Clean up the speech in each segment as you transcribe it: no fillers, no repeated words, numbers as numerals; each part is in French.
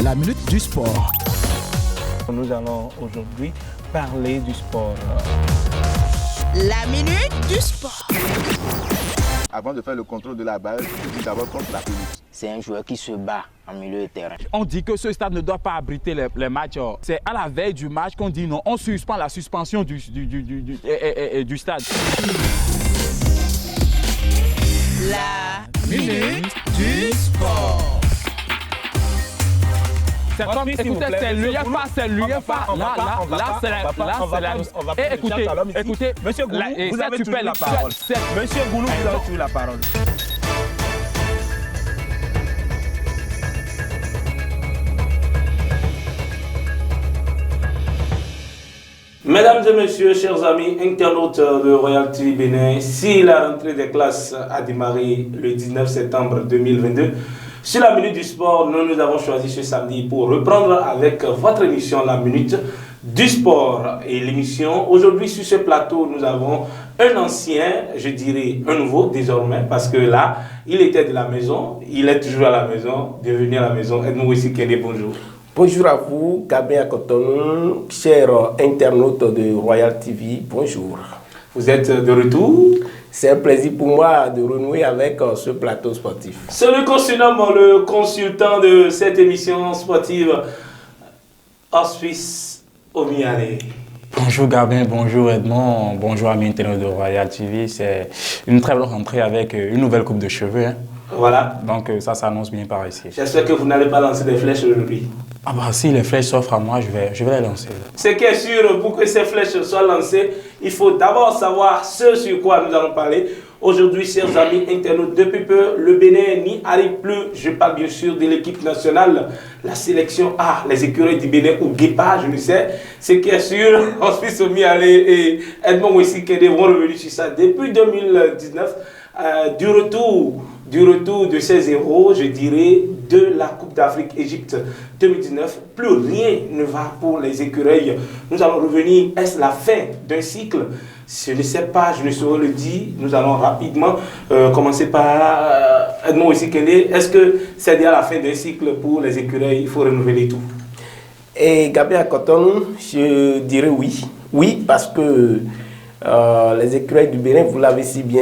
La minute du sport. Nous allons aujourd'hui parler du sport. La minute du sport. Avant de faire le contrôle de la balle, il dit d'abord contre la pelouse. C'est un joueur qui se bat en milieu de terrain. On dit que ce stade ne doit pas abriter les matchs. C'est à la veille du match qu'on dit non, on suspend la suspension du stade. La minute du sport. C'est comme, écoutez, c'est l'UEFA, c'est l'UEFA. Là, c'est la... Et écoutez, Monsieur Goulou, vous avez toujours la parole. Monsieur Goulou, vous avez toujours la parole. Mesdames et messieurs, chers amis, internautes de Royal TV Bénin, si la rentrée des classes a démarré le 19 septembre 2022, sur la Minute du Sport, nous avons choisi ce samedi pour reprendre avec votre émission La Minute du Sport. Et l'émission, aujourd'hui sur ce plateau, nous avons un ancien, je dirais un nouveau désormais, parce que là, il était de la maison, il est toujours à la maison, bienvenue à la maison. Edmond Wessi Kende, bonjour. Bonjour à vous, Gabriel Cotonou, chers internautes de Royal TV, bonjour. Vous êtes de retour. C'est un plaisir pour moi de renouer avec ce plateau sportif. Celui qu'on surnomme le consultant de cette émission sportive, Hospice Omiale. Bonjour Gabin, bonjour Edmond, bonjour amis internautes de Royal TV. C'est une très bonne rentrée avec une nouvelle coupe de cheveux. Hein. Voilà. Donc ça s'annonce bien par ici. J'espère que vous n'allez pas lancer des flèches aujourd'hui. Ah bah si les flèches s'offrent à moi, je vais les lancer. Ce qui est sûr, pour que ces flèches soient lancées, il faut d'abord savoir ce sur quoi nous allons parler. Aujourd'hui, chers amis internautes, depuis peu, le Bénin n'y arrive plus. Je parle bien sûr de l'équipe nationale, la sélection A, les écureuils du Bénin ou Guépa, je ne sais. Ce qui est sûr, Hospice Omiale et Edmond Wessi Kende vont revenir sur ça. Depuis 2019, du retour de ces héros, je dirais, de la Coupe d'Afrique Égypte 2019, plus rien ne va pour les écureuils. Nous allons revenir, est-ce la fin d'un cycle? Je ne sais pas, je ne saurais le dire. Nous allons rapidement commencer par Edmond Wessi Kende. Est-ce que c'est déjà la fin d'un cycle pour les écureuils? Il faut renouveler tout. Et Gabriel Cotonou, je dirais oui. Oui, parce que les écureuils du Bénin, vous l'avez si bien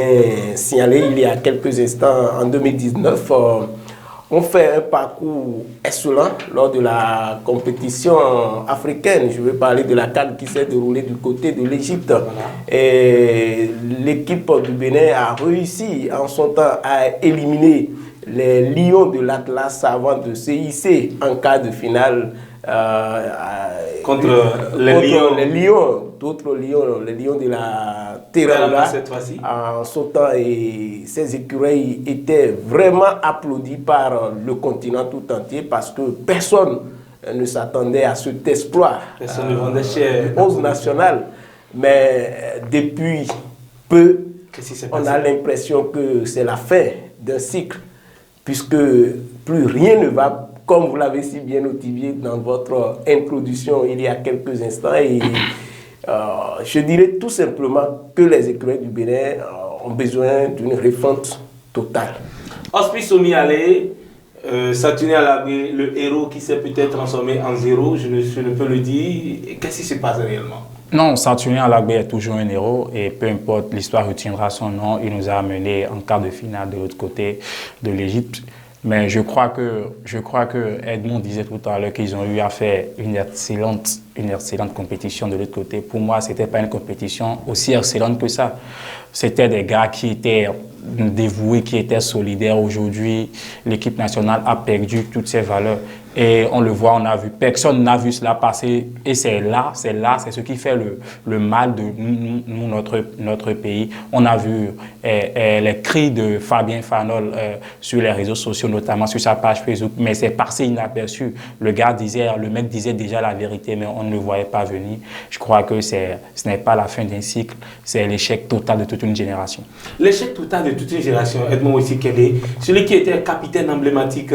signalé il y a quelques instants, en 2019, ont fait un parcours excellent lors de la compétition africaine. Je veux parler de la CAN qui s'est déroulée du côté de l'Égypte. Et l'équipe du Bénin a réussi en son temps à éliminer les Lions de l'Atlas avant de se hisser en quart de finale contre les Lions. D'autres lions, les lions de la Teranga, en sautant, et ces écureuils étaient vraiment applaudis par le continent tout entier parce que personne ne s'attendait à cet exploit. Personne ne vendait cher. 11 national. Mais depuis peu, on a l'impression que c'est la fin d'un cycle puisque plus rien ne va, comme vous l'avez si bien notifié dans votre introduction il y a quelques instants. Et je dirais tout simplement que les écureuils du Bénin ont besoin d'une refonte totale. Hospice Omiale, Saturné à l'abri, le héros qui s'est peut-être transformé en zéro, je ne peux le dire. Qu'est-ce qui se passe réellement? Non, Saturné à l'abri est toujours un héros et peu importe, l'histoire retiendra son nom. Il nous a amenés en quart de finale de l'autre côté de l'Égypte. Mais je crois que Edmond disait tout à l'heure qu'ils ont eu à faire une excellente compétition de l'autre côté. Pour moi, ce n'était pas une compétition aussi excellente que ça. C'était des gars qui étaient dévoués, qui étaient solidaires. Aujourd'hui, l'équipe nationale a perdu toutes ses valeurs. Et on le voit, on a vu, personne n'a vu cela passer. Et c'est ce qui fait le mal de nous, notre pays. On a vu les cris de Fabien Fanol sur les réseaux sociaux, notamment sur sa page Facebook, mais c'est passé inaperçu. Le mec disait déjà la vérité, mais on ne le voyait pas venir. Je crois que ce n'est pas la fin d'un cycle, c'est l'échec total de toute une génération. L'échec total de toute une génération, Edmond Wessi Kende, celui qui était capitaine emblématique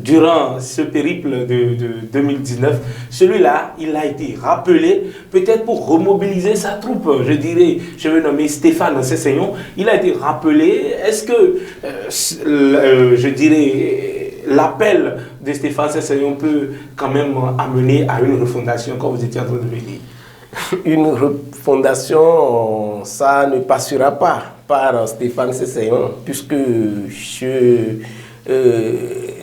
durant ce périple de 2019, celui-là, il a été rappelé peut-être pour remobiliser sa troupe. Je dirais, je vais nommer Stéphane Sessignon, il a été rappelé. Est-ce que, je dirais, l'appel de Stéphane Sessegnon peut quand même amener à une refondation, comme vous étiez en train de le dire. Une refondation, ça ne passera pas par Stéphane Sessegnon, puisque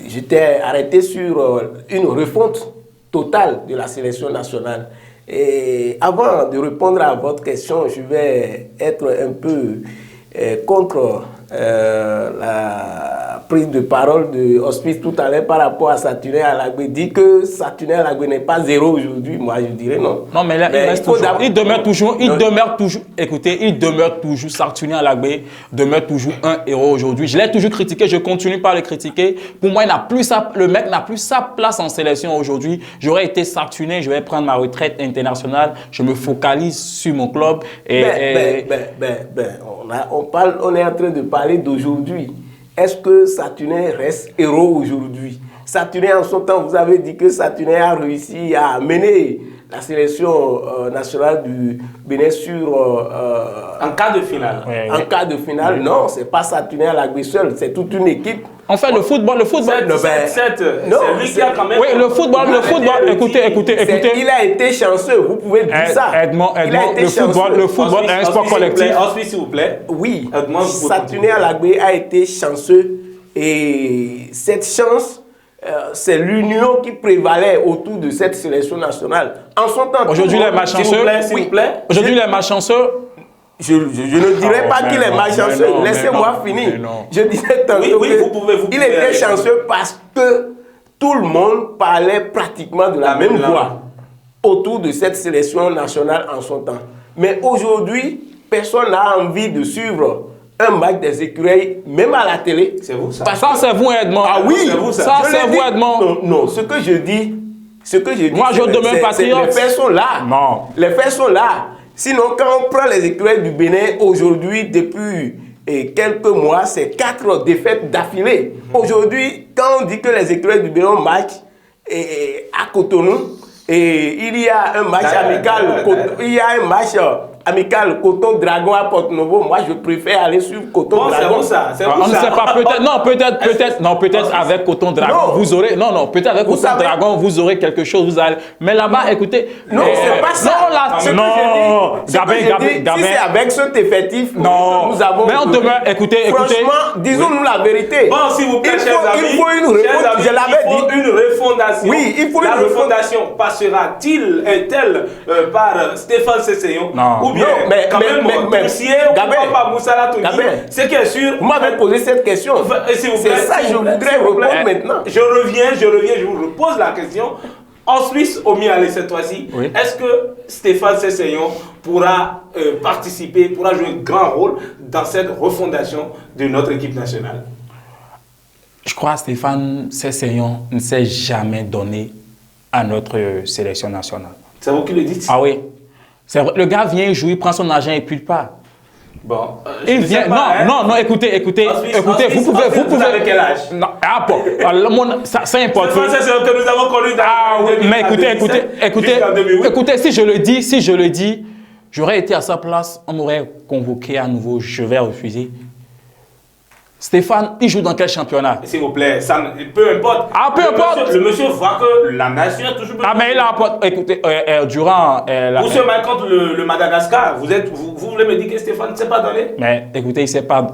j'étais arrêté sur une refonte totale de la sélection nationale. Et avant de répondre à votre question, je vais être un peu contre la prise de parole de Hospice tout à l'heure par rapport à Saturnin Alagbé. Dit que Saturnin Alagbé n'est pas zéro aujourd'hui, moi je dirais non. Non, mais là, il demeure toujours, écoutez, il demeure toujours, Saturnin Alagbé demeure toujours un héros aujourd'hui. Je l'ai toujours critiqué, je continue par le critiquer. Pour moi, le mec n'a plus sa place en sélection aujourd'hui. J'aurais été Saturnin, je vais prendre ma retraite internationale, je me focalise sur mon club. On est en train de parler d'aujourd'hui. Est-ce que Saturnin reste héros aujourd'hui? Saturnin, en son temps, vous avez dit que Saturnin a réussi à mener la sélection nationale du Bénin sur... en cas de finale. En cas de finale, non, c'est pas Saturnin Alagbé seul, c'est toute une équipe. En fait, le football... C'est lui qui a quand même... Oui, le football, écoutez. Il a été chanceux, vous pouvez dire ça. Edmond, le football est un sport collectif. Hospice, s'il vous plaît. Oui, Saturnin Alagbé a été chanceux et cette chance, c'est l'union qui prévalait autour de cette sélection nationale. En son temps... Aujourd'hui, les malchanceux... S'il vous plaît. Aujourd'hui, les malchanceux... Je ne dirais pas qu'il est malchanceux. Laissez-moi finir. Je disais tantôt qu'il était chanceux parce que tout le monde parlait pratiquement de la même voix autour de cette sélection nationale en son temps. Mais aujourd'hui, personne n'a envie de suivre un match des écureuils, même à la télé. C'est vous ça? Ça, c'est vous, Edmond. Ah oui, ça c'est vous, Edmond. Non, ce que je dis, moi, je demeure patriote. Les faits sont là. Non. Les faits sont là. Sinon, quand on prend les écureuils du Bénin, aujourd'hui, depuis quelques mois, c'est 4 défaites d'affilée. Aujourd'hui, quand on dit que les écureuils du Bénin matchent à Cotonou, il y a un match amical Coton Dragon à Porto Novo. Moi, je préfère aller sur Coton Dragon. On ne sait pas, peut-être avec Coton Dragon, vous aurez, peut-être avec Coton Dragon, vous aurez quelque chose, mais là-bas, écoutez. Non, c'est pas ça. Gabin. Si c'est avec cet effectif, nous avons. Mais on demeure, écoutez. Franchement, disons-nous la vérité. Bon, s'il vous plaît, chers amis, il faut une refondation. Oui, il faut la refondation passera-t-elle par Stéphane Sessegnon? Ou bien, quand même, pas Moussala Toudi. C'est qui est sûr. Vous m'avez posé cette question. C'est ça que je voudrais répondre maintenant. Je reviens, je vous repose la question. En Suisse, au Mialé cette fois-ci, est-ce que Stéphane Sessegnon pourra participer, pourra jouer un grand rôle dans cette refondation de notre équipe nationale? Je crois que Stéphane Sessegnon ne s'est jamais donné à notre sélection nationale. C'est vous qui le dites? Ah oui. C'est vrai, le gars vient jouer, il prend son argent et puis il part. Bon, il vient. Non, écoutez, vous pouvez. Avec quel âge? Non, ça importe. C'est ce que nous avons connu dans. Ah oui, mais écoutez, si je le dis, j'aurais été à sa place, on m'aurait convoqué à nouveau, je vais refuser. Stéphane, il joue dans quel championnat? S'il vous plaît, peu importe. Ah, peu importe. Le monsieur voit que la nation est toujours... Ah, mais il apporte... Écoutez, durant... Pour ce match contre le Madagascar, vous voulez me dire que Stéphane ne s'est pas donné? Mais écoutez, il ne s'est pas...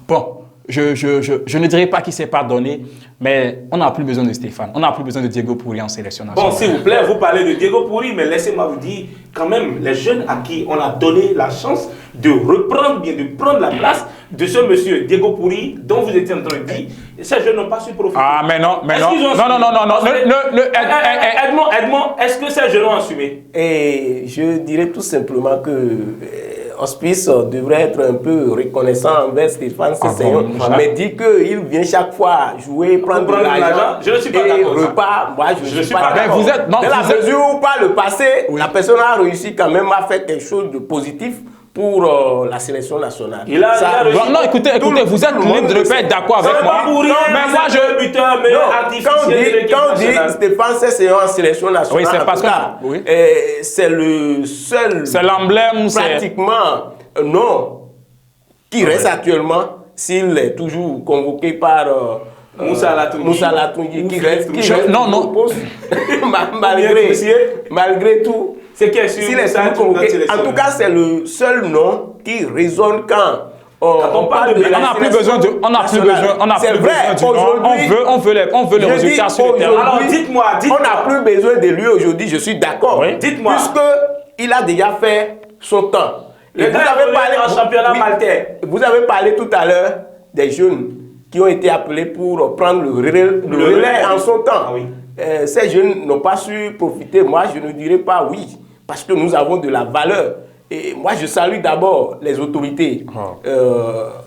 Bon, je ne dirais pas qu'il ne s'est pas donné, mais on n'a plus besoin de Stéphane. On n'a plus besoin de Diego Pourri en sélection nationale. Bon, s'il vous plaît, vous parlez de Diego Pourri, mais laissez-moi vous dire, quand même, les jeunes à qui on a donné la chance de reprendre, bien de prendre la place de ce monsieur Diego Pourri, dont vous étiez en train de dire, ces jeunes n'ont pas su profiter. Ah, mais non. Edmond, est-ce que ces jeunes ont assumé? Et je dirais tout simplement que Hospice devrait être un peu reconnaissant envers Stéphane Sessegnon, mais dit qu'il vient chaque fois jouer, prendre de l'argent. Je ne suis pas d'accord. Repas, moi je ne suis pas d'accord. Dans la mesure où par le passé, la personne a réussi quand même à faire quelque chose de positif pour la sélection nationale. Non, écoutez, vous êtes libre de ne pas être d'accord avec moi. Mais moi, je buteur, mais artificiel. Quand on dit Stéphane Sessegnon en sélection nationale, c'est parce que c'est le seul. C'est l'emblème. Pratiquement, non. Qui reste actuellement, s'il est toujours convoqué par Moussa Latungi. Moussa Latungi qui reste non. au poste. malgré tout. C'est qui est sûr. En tout cas, c'est le seul nom qui résonne quand on parle de la on n'a plus besoin du nom. On veut les résultats sur le terrain. Alors dites-moi. On n'a plus besoin de lui aujourd'hui, je suis d'accord. Oui. Dites-moi. Puisqu'il a déjà fait son temps. Vous avez parlé en championnat maltais. Vous avez parlé tout à l'heure des jeunes qui ont été appelés pour prendre le relais en son temps. Ah oui. Ces jeunes n'ont pas su profiter. Moi, je ne dirais pas oui, parce que nous avons de la valeur. Et moi, je salue d'abord les autorités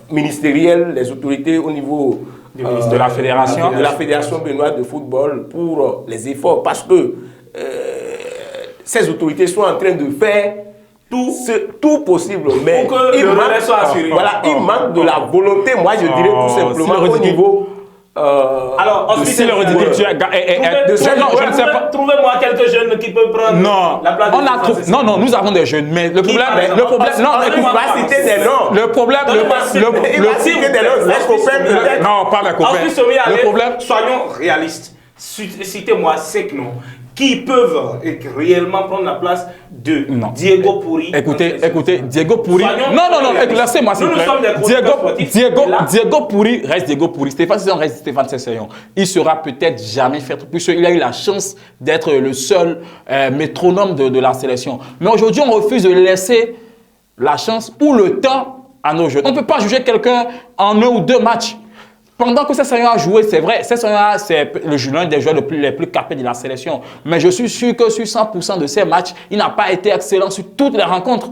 ministérielles, les autorités au niveau de la fédération béninoise de football pour les efforts, parce que ces autorités sont en train de faire tout possible, mais pour que le relais soit assuré. Voilà, il manque de la volonté, moi je dirais tout simplement au niveau. Alors, si le ridicule, je ne sais pas. Trouvez-moi quelques jeunes qui peuvent prendre la place. Non, nous avons des jeunes, mais le problème, non, il va citer des noms. Le problème, il va citer des noms. Les copains peut-être. Non, pas mes copains. Le problème, soyons réalistes. Citez-moi 5 noms qui peuvent réellement prendre la place de Diego Pourri. Écoutez, Diego Pourri. Non, laissez-moi s'il vous plaît. Diego Pourri reste Diego Pourri. Stéphane Cesseyon reste Stéphane Cesseyon. Il sera peut-être jamais fait, puisqu'il a eu la chance d'être le seul métronome de la sélection. Mais aujourd'hui, on refuse de laisser la chance ou le temps à nos jeunes. On ne peut pas juger quelqu'un en 1 ou 2 matchs. Pendant que Cesseyon a joué, c'est vrai, Cesseyon c'est l'un des joueurs les plus capés de la sélection. Mais je suis sûr que sur 100% de ces matchs, il n'a pas été excellent sur toutes les rencontres.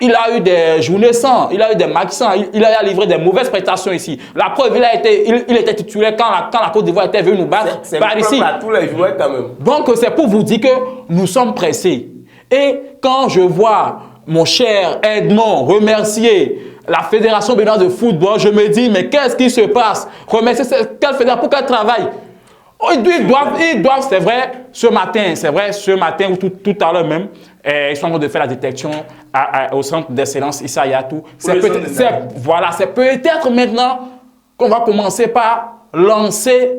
Il a eu des journées sans, il a eu des matchs sans, il a livré des mauvaises prestations ici. La preuve, il était titulaire quand la Côte d'Ivoire était venue nous battre par ici. À tous les joueurs quand même. Donc c'est pour vous dire que nous sommes pressés. Et quand je vois mon cher Edmond remercier la Fédération béninoise de football, je me dis, mais qu'est-ce qui se passe? Remercier quelle fédération, pour qu'elle travaille? Ils doivent, c'est vrai, ce matin ou tout à l'heure même, ils sont en train de faire la détection au centre d'excellence Issa Yatou. C'est peut-être maintenant qu'on va commencer par lancer.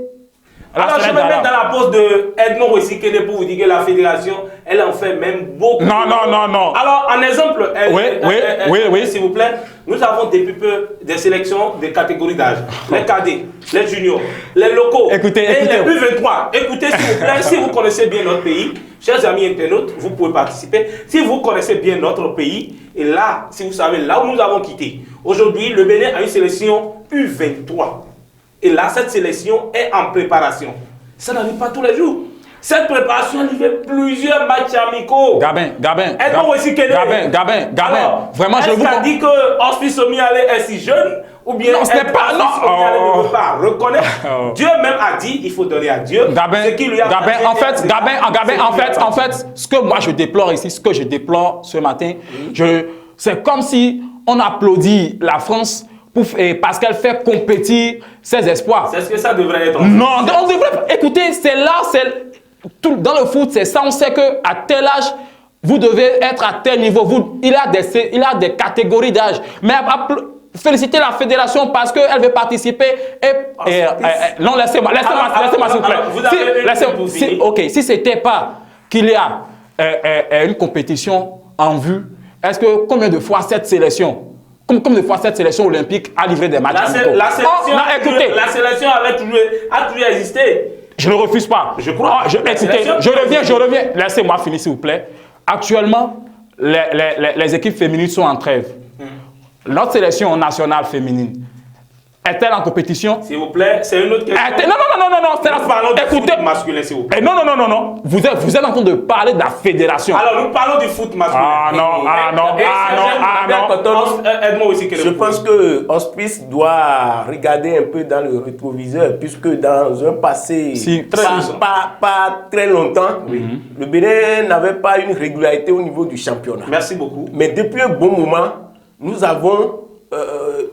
Alors, je vais mettre dans la pose de Edmond Wessikele pour vous dire que la fédération, elle en fait même beaucoup. Non. Alors, en exemple, oui. S'il vous plaît, nous avons depuis peu des sélections de catégories d'âge. Les cadets, les juniors, les locaux écoutez. les plus 23. Écoutez, s'il vous plaît, si vous connaissez bien notre pays, chers amis internautes, vous pouvez participer. Si vous connaissez bien notre pays, et là, si vous savez, là où nous avons quitté, aujourd'hui, le Bénin a une sélection U23. Et là, cette sélection est en préparation. Ça n'arrive pas tous les jours. Cette préparation, il fait plusieurs matchs amicaux. Gabin. Vraiment, je vous dis que Hospice Omialé est si jeune ou bien non, ce n'est pas, ne veut pas reconnaître. Dieu même a dit, il faut donner à Dieu. Gabin, en fait, ce que moi je déplore ici, ce que je déplore ce matin, c'est comme si on applaudit la France parce qu'elle fait compétir ses espoirs. C'est ce que ça devrait être. Non, on devrait. Écoutez, dans le foot, c'est ça. On sait qu'à tel âge, vous devez être à tel niveau. Il a des catégories d'âge. Mais féliciter la fédération parce qu'elle veut participer. Non, laissez-moi s'il vous plaît. Si ce n'était pas qu'il y a une compétition en vue, est-ce que combien de fois cette sélection olympique a livré des matchs? La sélection a toujours existé. Je ne refuse pas. Je crois. Écoutez, je reviens. Laissez-moi finir, s'il vous plaît. Actuellement, les équipes féminines sont en trêve. Notre sélection nationale féminine est-elle en compétition? S'il vous plaît, c'est une autre question. Non. Nous parlons du foot masculin, s'il vous plaît. Non. Vous êtes en train de parler de la fédération. Alors, nous parlons du foot masculin. Aide-moi aussi. Je pense que Hospice doit regarder un peu dans le rétroviseur, puisque dans un passé pas très longtemps, le Bénin n'avait pas une régularité au niveau du championnat. Merci beaucoup. Mais depuis un bon moment, nous avons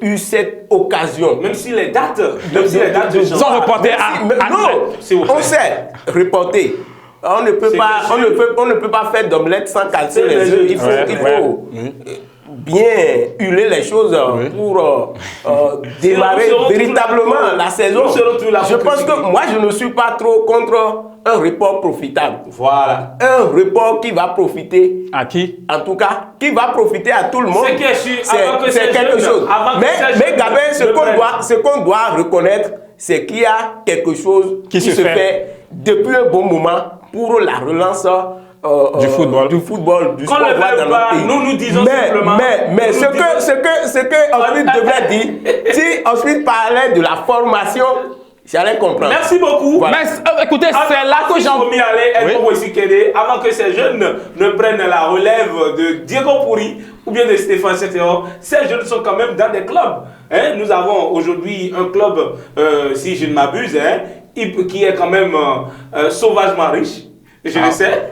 eu cette occasion. Même si les dates sont reportées on sait reporter. On ne peut pas faire d'omelette sans casser les œufs. Il faut bien huiler les choses pour démarrer véritablement la saison. Je pense que moi, je ne suis pas trop contre un report profitable. Voilà. Un report qui va profiter. À qui? En tout cas, qui va profiter à tout le monde. C'est quelque chose. Mais Gabin, ce qu'on doit reconnaître, c'est qu'il y a quelque chose qui se fait depuis un bon moment pour la relance du football, du sport dans notre pays. Nous disons simplement. Mais ce que Oswald devrait dire, si Oswald parlait de la formation, j'allais comprendre. Merci beaucoup. Voilà. Mais écoutez, c'est là que j'en... Avant que ces jeunes ne prennent la relève de Diego Pourri ou bien de Stéphane Setteron, ces jeunes sont quand même dans des clubs. Hein? Nous avons aujourd'hui un club, si je ne m'abuse, qui est quand même sauvagement riche. Je le sais.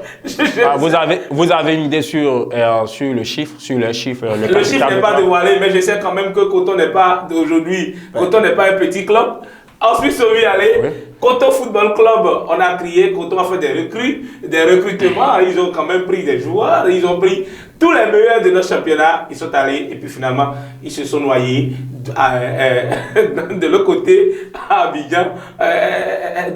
Vous avez une idée sur le chiffre, le chiffre n'est pas dévoilé, mais je sais quand même que Coton n'est pas d'aujourd'hui. Coton n'est pas un petit club. Ensuite, Somi allé. Coton Football Club, on a crié, Coton a fait des recrutements. Ils ont quand même pris des joueurs, ils ont pris tous les meilleurs de notre championnat. Ils sont allés et puis finalement, ils se sont noyés de l'autre côté à Abidjan.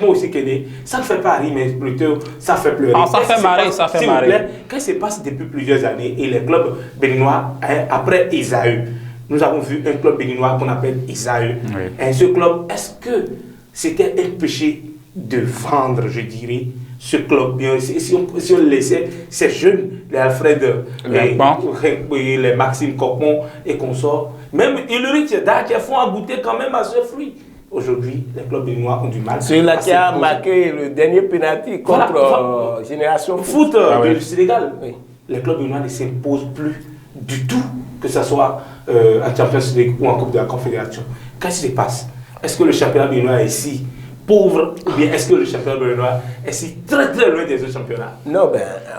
Moi aussi, Kéné, ça ne fait pas rire, mais plutôt ça fait pleurer. Ah, ça fait marrer, ça fait marrer. Qu'est-ce qui se passe depuis plusieurs années et les clubs béninois, après Isaü, nous avons vu un club béninois qu'on appelle Isaü. Et ce club, est-ce que c'était un péché de vendre, je dirais, ce club bien? Si on laissait ces jeunes, les Alfred, les Maxime Copon et consorts, même Ulrich Tcheda, qui font goûter quand même à ce fruit. Aujourd'hui, les clubs béninois ont du mal. Celui-là qui a marqué le dernier penalty contre Génération Foot du Sénégal. Oui. Les clubs béninois ne s'imposent plus du tout, que ce soit en Champions League ou en Coupe de la Confédération. Qu'est-ce qui se passe? Est-ce que le championnat béninois est si pauvre ou bien est-ce que le championnat béninois est si très très loin des autres championnats? Non,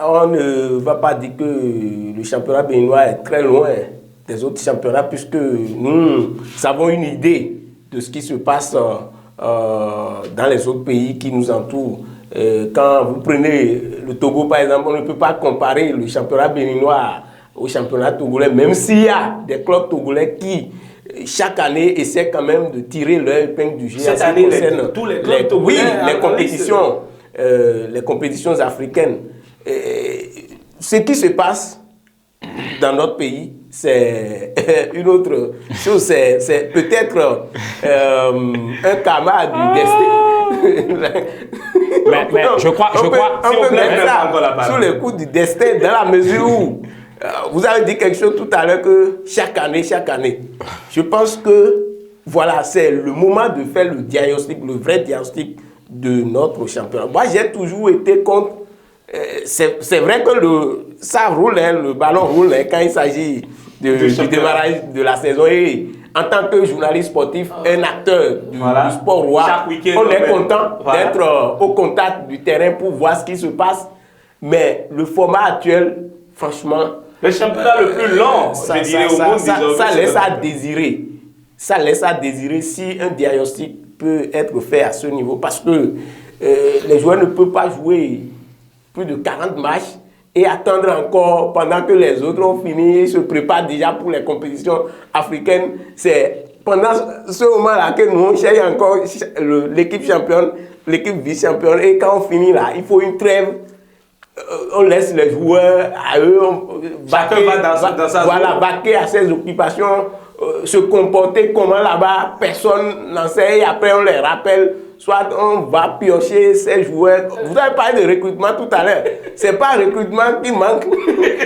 on ne va pas dire que le championnat béninois est très loin des autres championnats puisque nous avons une idée de ce qui se passe dans les autres pays qui nous entourent. Quand vous prenez le Togo par exemple, on ne peut pas comparer le championnat béninois au championnat togolais, même s'il y a des clubs togolais qui chaque année essaient quand même de tirer leur épingle du jeu. Cette année, tous les clubs togolais, les compétitions africaines. Ce qui se passe dans notre pays, c'est une autre chose, c'est peut-être un karma du destin. Mais je crois, on peut mettre ça sous le coup du destin dans la mesure où vous avez dit quelque chose tout à l'heure que chaque année, je pense que voilà, c'est le moment de faire le diagnostic, le vrai diagnostic de notre championnat. Moi, j'ai toujours été contre. C'est vrai que ça roule, le ballon roule quand il s'agit du démarrage de la saison. Et en tant que journaliste sportif, un acteur du sport roi, on est content d'être au contact du terrain pour voir ce qui se passe. Mais le format actuel, franchement, le championnat le plus long, ça laisse à désirer. Ça laisse à désirer si un diagnostic peut être fait à ce niveau. Parce que les joueurs ne peuvent pas jouer plus de 40 matchs et attendre encore pendant que les autres ont fini, se préparent déjà pour les compétitions africaines. C'est pendant ce moment-là que nous on cherche encore l'équipe championne, l'équipe vice-championne. Et quand on finit là, il faut une trêve. On laisse les joueurs à eux, vaquer à ses occupations, se comporter comment là-bas, personne n'en sait, et après on les rappelle, soit on va piocher ces joueurs. Vous avez parlé de recrutement tout à l'heure, c'est pas un recrutement qui manque,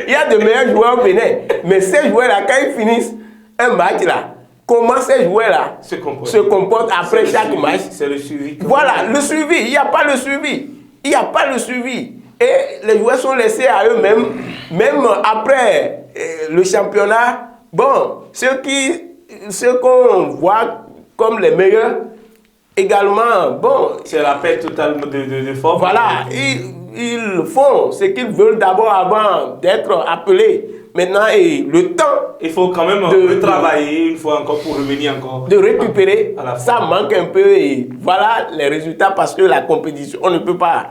il y a de meilleurs joueurs au Bénin, mais ces joueurs-là, quand ils finissent un match là, comment ces joueurs-là se comportent après chaque match? C'est le suivi. Voilà, le suivi, il n'y a pas le suivi, il n'y a pas le suivi. Et les joueurs sont laissés à eux-mêmes, même après le championnat. Bon, ceux qu'on voit comme les meilleurs, également, bon... C'est la paix totale de forme. Voilà, ils font ce qu'ils veulent d'abord avant d'être appelés. Maintenant, et le temps... Il faut quand même retravailler une fois encore pour revenir encore. De récupérer, ça manque un peu et voilà les résultats parce que la compétition, on ne peut pas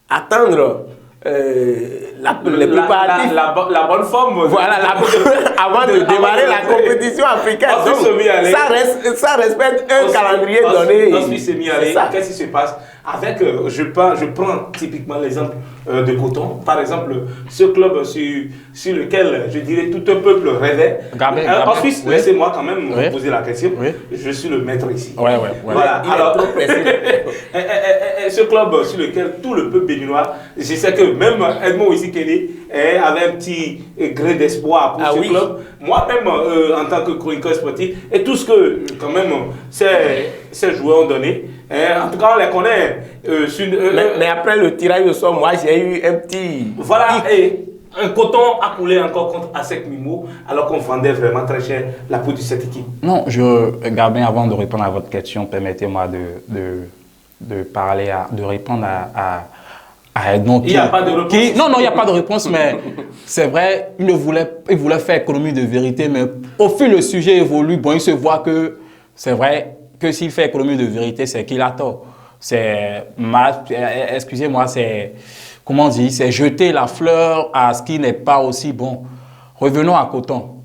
attendre les préparatifs. La bonne forme. Voilà, avant de démarrer la compétition africaine. Donc, ça respecte un calendrier donné. Ensuite, c'est mis à aller. Qu'est-ce qui se passe avec, je prends typiquement l'exemple de Coton. Par exemple, ce club sur lequel, je dirais, tout un peuple rêvait. Ensuite, laissez-moi quand même poser la question. Oui. Je suis le maître ici. Ouais. Voilà. Alors, ce club sur lequel tout le peuple béninois, je sais que même Edmond Kelly avait un petit grain d'espoir pour ce club. Moi-même, en tant que chroniqueur sportif, et tout ce que, quand même, ces joueurs ont donné, en tout cas, on les connaît. Mais après le tirage au sort, moi, j'ai eu un petit... Voilà, et un Coton a coulé encore contre ASEC Mimosas, alors qu'on vendait vraiment très cher la peau de cette équipe. Non, Gabin, avant de répondre à votre question, permettez-moi de répondre à Edmond. Il n'y a pas de réponse. Non, il n'y a pas de réponse, mais c'est vrai, il voulait faire économie de vérité, mais au fil le sujet évolue, bon, il se voit que c'est vrai que s'il fait économie de vérité, c'est qu'il a tort. Excusez-moi, c'est jeter la fleur à ce qui n'est pas aussi bon. Revenons à Coton.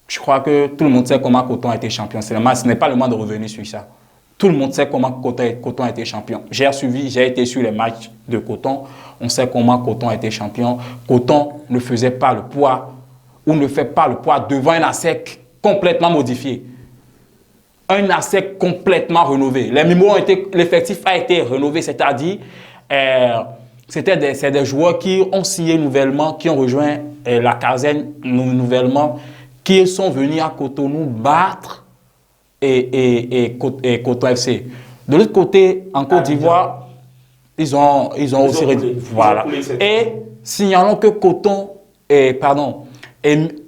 Je crois que tout le monde sait comment Coton a été champion. Ce n'est pas le moment de revenir sur ça. Tout le monde sait comment Coton a été champion. J'ai été sur les matchs de Coton. On sait comment Coton a été champion. Coton ne faisait pas le poids ou ne fait pas le poids devant un ASEC complètement modifié. Un ASEC complètement rénové. L'effectif a été rénové, c'est-à-dire c'est des joueurs qui ont signé nouvellement, qui ont rejoint la caserne nouvellement, qui sont venus à Cotonou battre et Coton FC. De l'autre côté, en Côte d'Ivoire, ils ont aussi réduit. Voilà. Et signalons que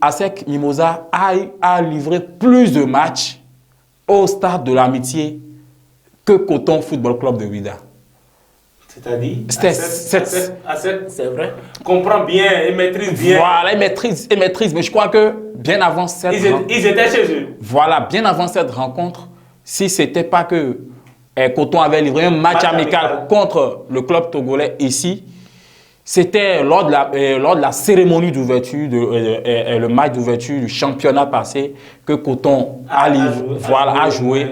ASEC Mimosas a livré plus de matchs au stade de l'amitié que Coton Football Club de Ouidah. C'est-à-dire c'est vrai. Comprend bien et maîtrise bien. Voilà, il maîtrise. Mais je crois que bien avant cette rencontre... Ils étaient chez eux. Voilà, bien avant cette rencontre, si ce n'était pas que Coton avait livré un match amical contre le club togolais ici, c'était lors de la cérémonie d'ouverture, le match d'ouverture du championnat passé, que Coton a joué.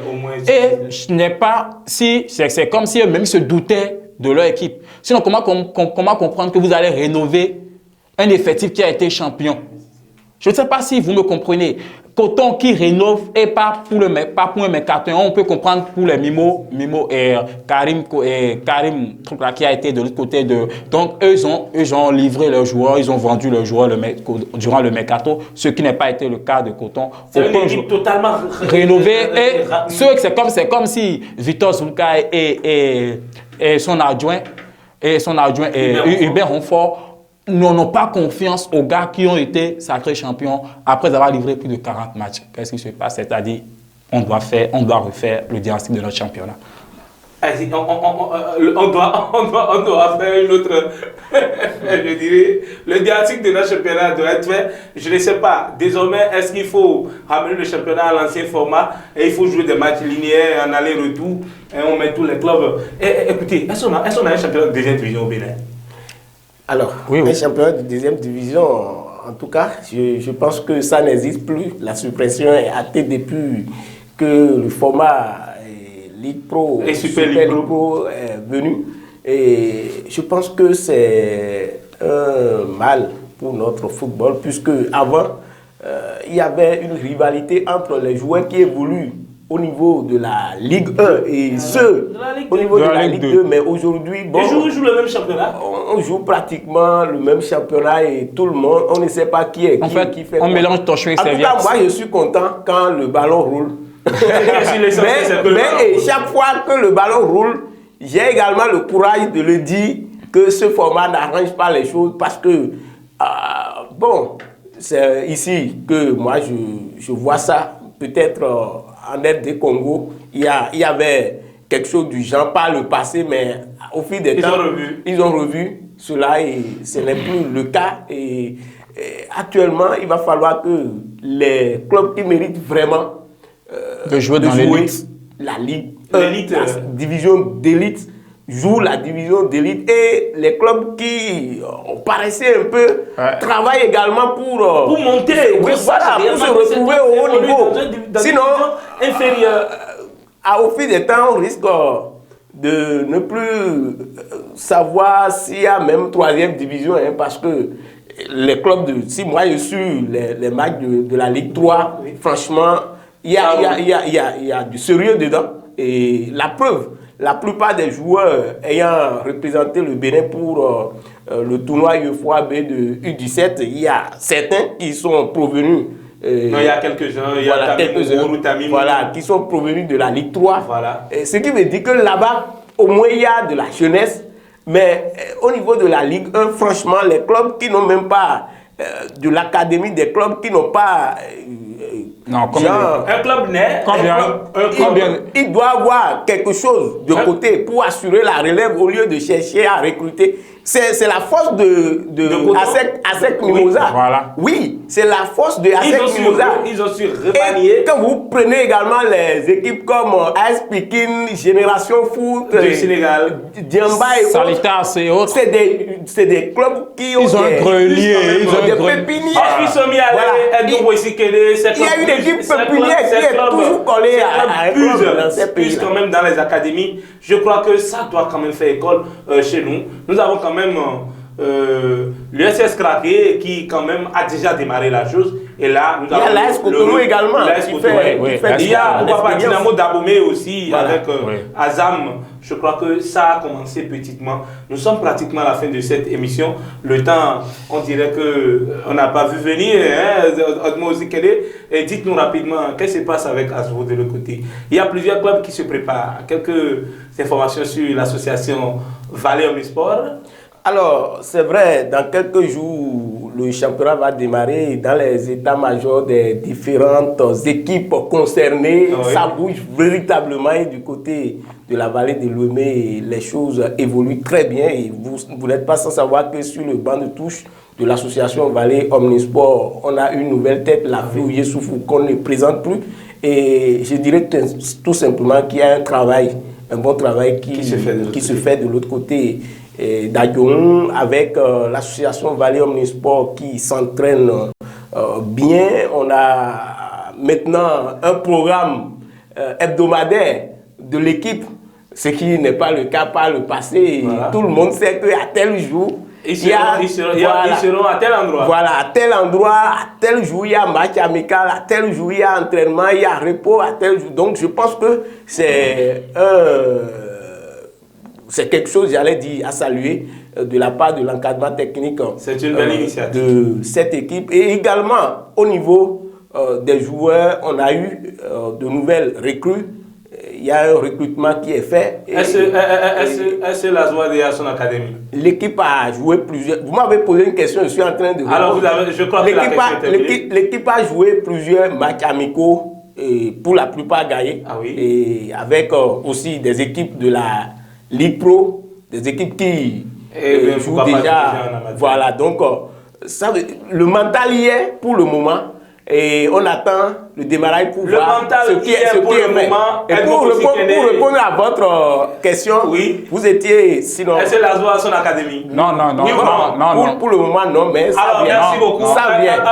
Et ce n'est pas si c'est comme si eux-mêmes se doutaient de leur équipe. Sinon, comment comprendre que vous allez rénover un effectif qui a été champion? Je ne sais pas si vous me comprenez. Coton qui rénove et pas pour un mercato. On peut comprendre pour les Mimo et Karim truc là, qui a été de l'autre côté de. Donc eux ont livré leurs joueurs, ils ont vendu leurs joueurs durant le mercato, ce qui n'a pas été le cas de Coton. C'est une équipe totalement rénovée. Et c'est comme si Victor Zulka et son adjoint Hubert Ronfort n'ont pas confiance aux gars qui ont été sacrés champions après avoir livré plus de 40 matchs. Qu'est-ce qui se passe? C'est-à-dire, on doit refaire le diagnostic de notre championnat. On doit faire une autre, je dirais, le diagnostic de notre championnat doit être fait. Je ne sais pas, désormais, est-ce qu'il faut ramener le championnat à l'ancien format et il faut jouer des matchs linéaires en aller-retour et on met tous les clubs. Écoutez, est-ce qu'on a un championnat de deuxième division au Bénin? Alors, un championnat de deuxième division, en tout cas, je pense que ça n'existe plus. La suppression est actée depuis que le format Ligue Pro et Super Ligue Pro est venu. Et je pense que c'est un mal pour notre football, puisque avant, il y avait une rivalité entre les joueurs qui évoluent au niveau de la Ligue 1 et ceux au niveau de la Ligue 2. Mais aujourd'hui, bon, ils jouent le même championnat. On joue pratiquement le même championnat et tout le monde, on ne sait pas qui est qui fait on mélange torchon et serviette. En tout cas, moi, je suis content quand le mais chaque fois que le ballon roule, j'ai également le courage de le dire que ce format n'arrange pas les choses parce que, bon, c'est ici que moi je vois ça. Peut-être en RD Congo, il y avait quelque chose du genre, pas le passé, mais au fil des temps, ils ont revu cela et ce n'est plus le cas. Et actuellement, il va falloir que les clubs qui méritent vraiment de jouer dans la Ligue, la division d'élite, jouent la division d'élite et les clubs qui paraissaient un peu travaillent également pour monter. Oui, voilà, pour se retrouver au haut niveau. Sinon, inférieur. Au fil des temps, on risque de ne plus savoir s'il y a même troisième division, hein, parce que les clubs si moi je suis les matchs de la Ligue 3, franchement, il y a du sérieux dedans. Et la preuve, la plupart des joueurs ayant représenté le Bénin pour le tournoi UFOA B de U17, il y a certains qui sont provenus. Non, il y a quelques-uns, il y a quelques-uns voilà, qui sont provenus de la Ligue 3. Voilà. Ce qui veut dire que là-bas, au moins, il y a de la jeunesse. Mais au niveau de la Ligue 1, franchement, les clubs qui n'ont même pas de l'académie, des clubs qui n'ont pas... non, un club naît. Il doit avoir quelque chose de côté pour assurer la relève au lieu de chercher à recruter. C'est la force de ASEC Mimosa. Oui, voilà. Oui, c'est la force de ASEC Mimosa. Ils ont su remanier. Et quand vous prenez également les équipes comme AS Pikine, Génération Foot, du Sénégal, Djamba et Salitas et autres, c'est des clubs qui ont ils ont un grenier, ils ont des pépinières. Il y a une équipe pépinière qui est toujours collée à un club dans ces pays. Quand même dans les académies, je crois que ça doit quand même faire école chez nous. Nous avons quand même l'USS Craqué qui quand même a déjà démarré la chose. Et là, nous avons l'AS Cotonou également. Il y a Dynamo d'Abomey aussi, voilà, avec Azam. Je crois que ça a commencé petitement. Nous sommes pratiquement à la fin de cette émission. Le temps, on dirait qu'on n'a pas vu venir. Et dites-nous rapidement, qu'est-ce qui se passe avec Asvo de l'autre côté? Il y a plusieurs clubs qui se préparent. Quelques informations sur l'association Valais Omnisport. Alors, c'est vrai, dans quelques jours, le championnat va démarrer dans les états-majors des différentes équipes concernées. Oui. Ça bouge véritablement et du côté de la vallée de Lomé, les choses évoluent très bien. Et vous n'êtes pas sans savoir que sur le banc de touche de l'association Valais Omnisport, on a une nouvelle tête, la Fouillé Soufou, qu'on ne présente plus. Et je dirais tout simplement qu'il y a un bon travail qui se fait de l'autre côté d'Aguillon, avec l'association Valais Omnisport qui s'entraîne bien. On a maintenant un programme hebdomadaire de l'équipe, ce qui n'est pas le cas par le passé. Voilà. Tout le monde sait qu'à tel jour, ils seront à tel endroit. Voilà, à tel endroit, à tel jour, il y a match amical, à tel jour, il y a entraînement, il y a repos, à tel jour. Donc, je pense que c'est quelque chose, j'allais dire, à saluer de la part de l'encadrement technique. C'est une belle initiative. De cette équipe. Et également, au niveau des joueurs, on a eu de nouvelles recrues. Il y a un recrutement qui est fait. Est-ce l'Azouade à son académie? L'équipe a joué plusieurs... Vous m'avez posé une question, je suis en train de... Alors, je crois que la question est l'équipe a joué plusieurs matchs amicaux, et pour la plupart gagnés. Ah oui. Et avec aussi des équipes de la Ligue Pro, des équipes qui jouent déjà. Voilà, donc le mental y est pour le moment. Et on attend le démarrage pour voir ce qui est fait. Et pour répondre à votre question, oui. Vous étiez sinon... Est-ce que l'Azou a son académie? Non. Pour le moment, non, mais ça alors, vient. Merci beaucoup. Ça vient.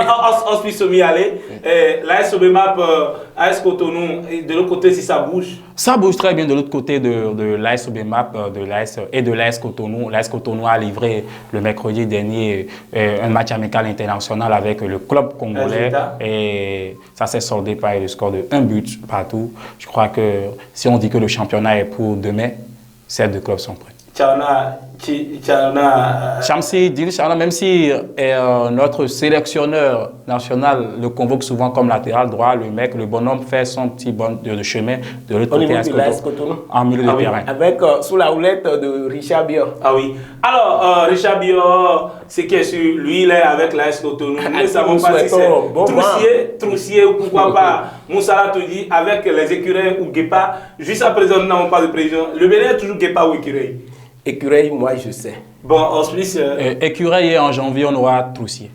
Hospice Mialé, l'AS Obemap, AS Cotonou, de l'autre côté, si ça bouge? Ça bouge très bien de l'autre côté de l'AS Obemap et de l'AS Cotonou. L'AS Cotonou a livré le mercredi dernier un match amical international avec le club congolais. Et ça s'est soldé par le score de 1 but partout. Je crois que si on dit que le championnat est pour demain, ces deux clubs sont prêts. Chamsi, même si notre sélectionneur national le convoque souvent comme latéral droit, le bonhomme fait son petit bon de chemin de l'autre côté en milieu de terrain. Avec sous la houlette de Richard Bior. Ah oui. Alors, Richard Bior, c'est qui est sur lui, il est avec l'AS Cotonou. Nous ne savons pas si c'est Troussier ou pourquoi pas Moussala Toudi avec les écureuils ou Guépa. Juste à présent, nous n'avons pas de prévision. Le Bénin est toujours Guépa ou écureuil? Écureuil, moi je sais. Bon, Hospice. Écureuil et en janvier, on aura Troussier.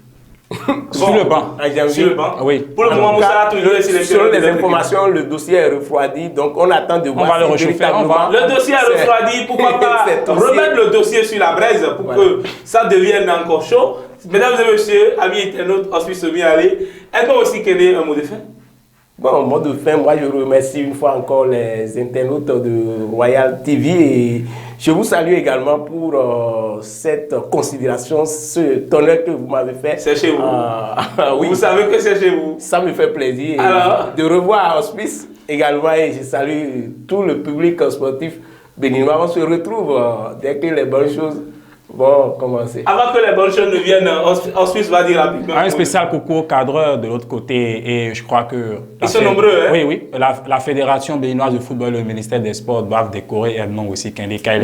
Sur le banc. En janvier. Sur le banc. Oui. Pour le moment, Moussa a toujours été sélectionné. Selon les informations, le dossier est refroidi, donc on attend de voir. va le si réchauffer, véritablement Le dossier est refroidi, pourquoi pas c'est aussi- remettre le dossier sur la braise pour que ça devienne encore chaud. Mesdames et messieurs, amis internautes, Hospice Mialé, est-ce aussi qu'il y ait un mot de fin? Bon, mot de fin, moi je remercie une fois encore les internautes de Royal TV et je vous salue également pour cette considération, ce honneur que vous m'avez fait. C'est chez vous. Oui, Vous savez que c'est chez vous. ça me fait plaisir Alors? de revoir Hospice également et je salue tout le public sportif béninois. On se retrouve dès que les bonnes choses vont commencer. Avant que les bonnes choses ne viennent, Hospice va dire rapidement. Un spécial coucou aux cadreurs de l'autre côté et je crois que... Ils sont nombreux, hein? Oui, oui. La Fédération béninoise de football et le ministère des Sports doivent décorer Edmond aussi Kendeka.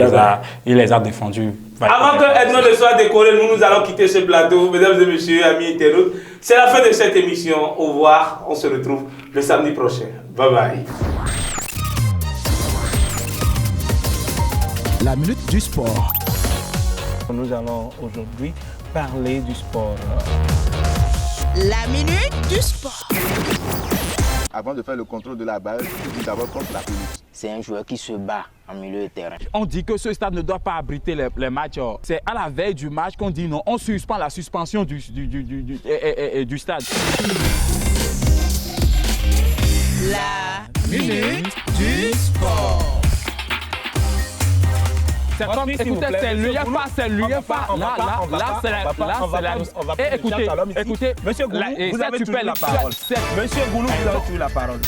Il les a défendus. Avant que Edmond ne soit décoré, nous allons quitter ce plateau. Mesdames et messieurs, amis internautes, c'est la fin de cette émission. Au revoir. On se retrouve le samedi prochain. Bye bye. La minute du sport. Nous allons aujourd'hui parler du sport. La minute du sport. Avant de faire le contrôle de la balle, il dit d'abord contre la pelouse. C'est un joueur qui se bat en milieu de terrain. On dit que ce stade ne doit pas abriter les matchs. C'est à la veille du match qu'on dit non. On suspend la suspension du stade. La minute du sport. C'est comme, écoutez, c'est l'UEFA, c'est l'UEFA. Là, c'est la... Et écoutez, Monsieur Goulou, vous avez toujours la parole. Monsieur Goulou, vous avez toujours la parole.